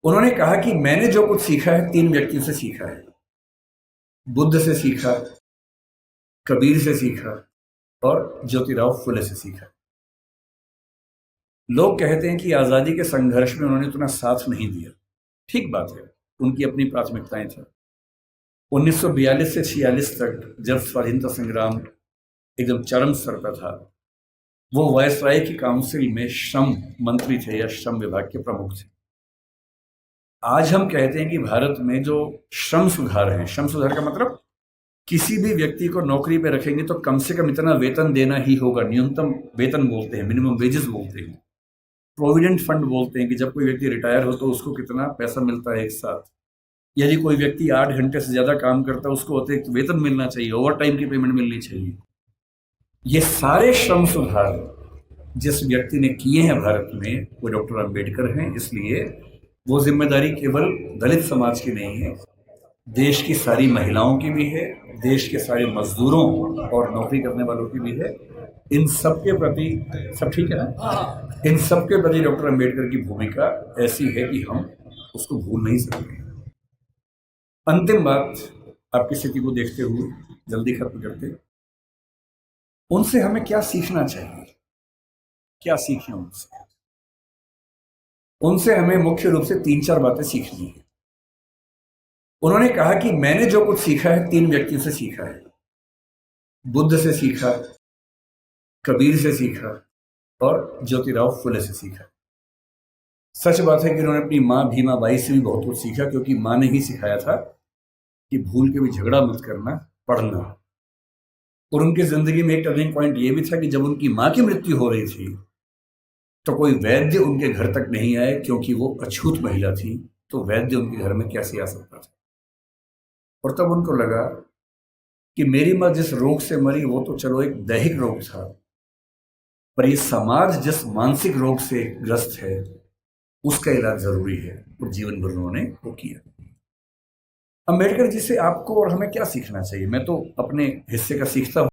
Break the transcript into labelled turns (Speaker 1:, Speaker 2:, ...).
Speaker 1: उन्होंने कहा कि मैंने जो कुछ सीखा है 3 व्यक्तियों से सीखा है। बुद्ध से सीखा, कबीर से सीखा और ज्योतिराव फुले से सीखा। लोग कहते हैं कि आज़ादी के संघर्ष में उन्होंने उतना साथ नहीं दिया। ठीक बात है, उनकी अपनी प्राथमिकताएं थी। 1942 से 46 तक जब स्वाधीनता संग्राम एकदम चरम स्तर पर था, वो वायसराय की काउंसिल में श्रम मंत्री थे या श्रम विभाग के प्रमुख थे। आज हम कहते हैं कि भारत में जो श्रम सुधार हैं, श्रम सुधार का मतलब किसी भी व्यक्ति को नौकरी पे रखेंगे तो कम से कम इतना वेतन देना ही होगा। न्यूनतम वेतन बोलते हैं, मिनिमम वेजेस बोलते हैं। प्रोविडेंट फंड बोलते हैं कि जब कोई व्यक्ति रिटायर हो तो उसको कितना पैसा मिलता है एक साथ। यदि कोई व्यक्ति 8 घंटे से ज़्यादा काम करता है, उसको अतिरिक्त वेतन मिलना चाहिए, ओवर टाइम की पेमेंट मिलनी चाहिए। ये सारे श्रम सुधार जिस व्यक्ति ने किए हैं भारत में, वो डॉक्टर अंबेडकर हैं। इसलिए वो जिम्मेदारी केवल दलित समाज की नहीं है, देश की सारी महिलाओं की भी है, देश के सारे मजदूरों और नौकरी करने वालों की भी है। इन सब के प्रति, सब ठीक है ना? इन सब के प्रति डॉक्टर अंबेडकर की भूमिका ऐसी है कि हम उसको भूल नहीं सकते। अंतिम बात, आपकी स्थिति को देखते हुए जल्दी खत्म करते, उनसे हमें क्या सीखना चाहिए? क्या सीखें उनसे? उनसे हमें मुख्य रूप से 3-4 बातें सीखनी है। उन्होंने कहा कि मैंने जो कुछ सीखा है 3 व्यक्तियों से सीखा है। बुद्ध से सीखा, कबीर से सीखा और ज्योतिराव फुले से सीखा। सच बात है कि उन्होंने अपनी माँ भीमा बाई से भी बहुत कुछ सीखा, क्योंकि माँ ने ही सिखाया था कि भूल के भी झगड़ा मत करना, पढ़ना। और उनकी जिंदगी में एक टर्निंग पॉइंट ये भी था कि जब उनकी माँ की मृत्यु हो रही थी तो कोई वैद्य उनके घर तक नहीं आए, क्योंकि वो अछूत महिला थी। तो वैद्य उनके घर में कैसे आ सकता था? और तब उनको लगा कि मेरी माँ जिस रोग से मरी वो तो चलो एक दैहिक रोग था, पर ये समाज जिस मानसिक रोग से ग्रस्त है उसका इलाज जरूरी है। और जीवन भर उन्होंने वो किया। अम्बेडकर जी से आपको और हमें क्या सीखना चाहिए? मैं तो अपने हिस्से का सीखता हूँ।